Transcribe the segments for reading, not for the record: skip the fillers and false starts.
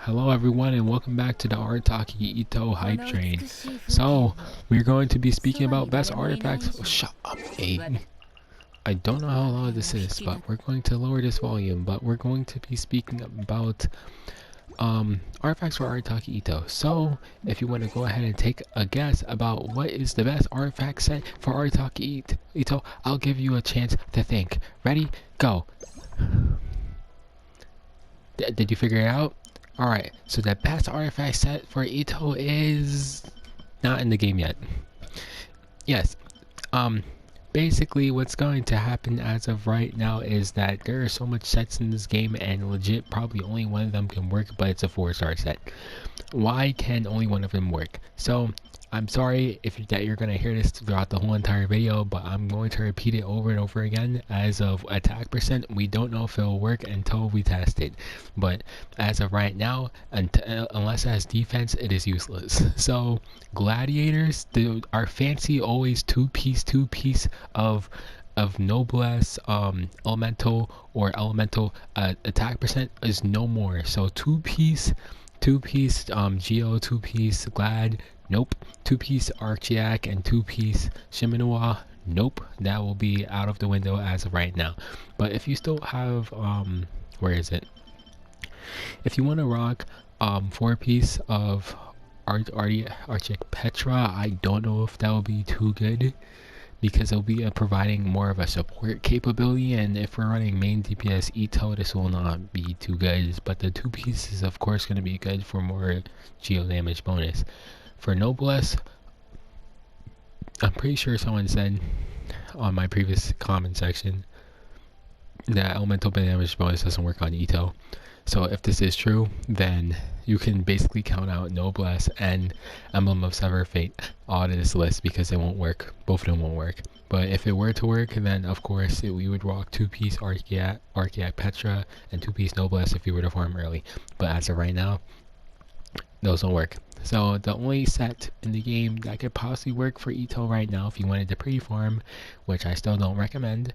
Hello everyone and welcome back to the ARATAKI ITTO hype train. So, we're going to be speaking about best artifacts. Oh, shut up, Abe. I don't know how loud this is, but we're going to lower this volume, but we're going to be speaking about artifacts for ARATAKI ITTO. So, if you want to go ahead and take a guess about what is the best artifact set for ARATAKI ITTO, I'll give you a chance to think. Ready? Go. Did you figure it out? Alright, so the best artifact set for Itto is not in the game yet. Yes, basically what's going to happen as of right now is that there are so much sets in this game and legit probably only one of them can work, but it's a 4-star set. Why can only one of them work? So, I'm sorry if you're going to hear this throughout the whole entire video, but I'm going to repeat it over and over again. As of attack percent, we don't know if it will work until we test it. But as of right now, unless it has defense, it is useless. So, gladiators, our fancy always two-piece of noblesse, elemental or elemental attack percent is no more. So two-piece, Geo, two-piece Glad, nope. Two-piece Archiac and two-piece Shimanoa, nope. That will be out of the window as of right now. But if you still have, where is it? If you want to rock, 4-piece of Archiac Petra, I don't know if that will be too good, because it'll be providing more of a support capability, and if we're running main DPS Itto, this will not be too good. But the 2-piece is of course going to be good for more geo damage bonus. For Noblesse, I'm pretty sure someone said on my previous comment section that elemental damage bonus doesn't work on Itto. So if this is true, then you can basically count out Noblesse and Emblem of Sever Fate out of this list because it won't work. Both of them won't work. But if it were to work, then of course we would rock 2-piece Archiac Petra and 2-piece Noblesse if you were to farm early. But as of right now, those don't work. So the only set in the game that could possibly work for Itto right now, if you wanted to pre-farm, which I still don't recommend,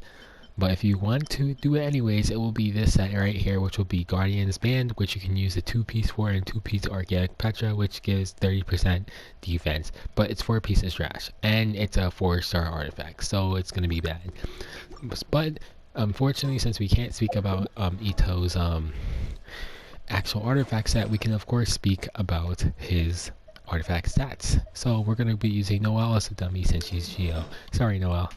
but if you want to do it anyways, it will be this set right here, which will be Guardian's Band, which you can use a 2-piece for, and 2-piece Archiac Petra, which gives 30% defense. But it's 4-piece is trash, and it's a 4-star artifact, so it's going to be bad. But unfortunately, since we can't speak about Itto's actual artifact set, we can of course speak about his artifact stats. So we're going to be using Noelle as a dummy since she's Geo. Sorry, Noelle.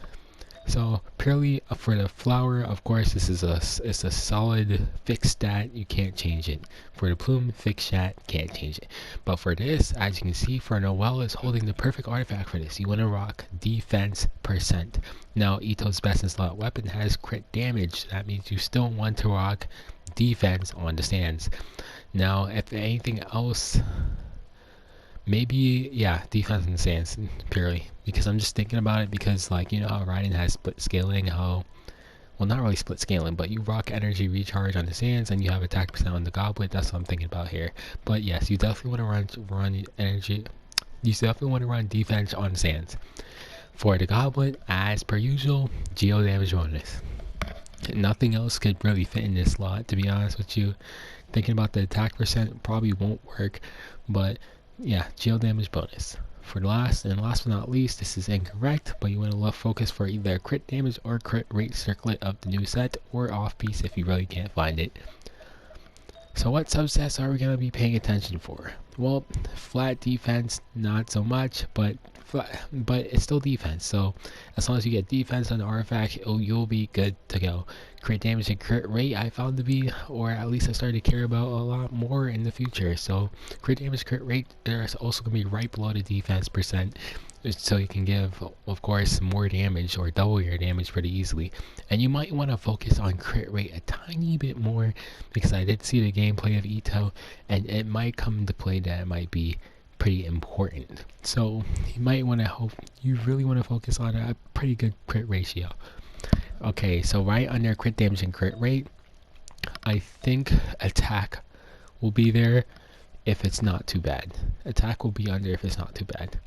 So purely for the flower, of course, this is it's a solid fixed stat. You can't change it. For the plume, fixed stat, can't change it. But for this, as you can see, for Noelle is holding the perfect artifact for this. You want to rock defense percent. Now Itto's best in slot weapon has crit damage. That means you still want to rock defense on the stands. Now if anything else, maybe, yeah, defense in the stands purely, because I'm just thinking about it, because like, you know how Raiden has split scaling, how, well, not really split scaling, but you rock energy recharge on the sands and you have attack percent on the goblet. That's what I'm thinking about here. But yes, you definitely want to run energy, you definitely want to run defense on the sands. For the goblet, as per usual, geo damage bonus. Nothing else could really fit in this slot, to be honest with you. Thinking about the attack percent probably won't work, but yeah, geo damage bonus. For last but not least, this is incorrect, but you want to left focus for either crit damage or crit rate circlet of the new set, or off piece if you really can't find it. So what subsets are we going to be paying attention for? Well, flat defense, not so much, but it's still defense. So as long as you get defense on the artifact, you'll be good to go. Crit damage and crit rate I found to be, or at least I started to care about a lot more in the future. So crit damage, crit rate, there's also going to be right below the defense percent, so you can give, of course, more damage or double your damage pretty easily. And you might want to focus on crit rate a tiny bit more, because I did see the gameplay of Itto, and it might come into play that it might be pretty important. So you might want to you really want to focus on a pretty good crit ratio. Okay, so right under crit damage and crit rate, I think attack will be there if it's not too bad. Attack will be under if it's not too bad.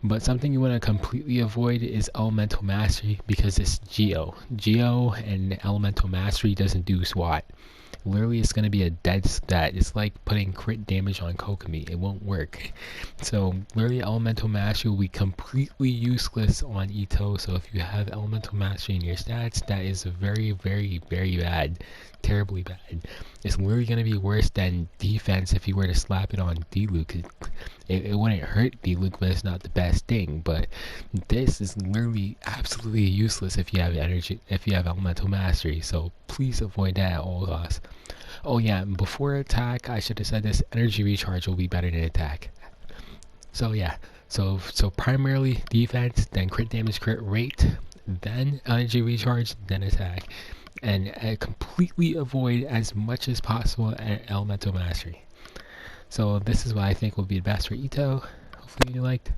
But something you want to completely avoid is elemental mastery, because it's Geo and elemental mastery doesn't do SWAT. literally it's going to be a dead stat. It's like putting crit damage on Kokomi. It won't work. So literally elemental mastery will be completely useless on Itto. So if you have elemental mastery in your stats, that is very, very, very bad. Terribly bad. It's literally going to be worse than defense if you were to slap it on D-Luke. It wouldn't hurt D-Luke, but it's not the best thing. But this is literally absolutely useless if you have energy, if you have elemental mastery. So please avoid that at all costs. Oh yeah, and before attack, I should have said this: energy recharge will be better than attack. So yeah, so primarily defense, then crit damage, crit rate, then energy recharge, then attack, and completely avoid as much as possible elemental mastery. So this is what I think will be the best for Itto. Hopefully you liked.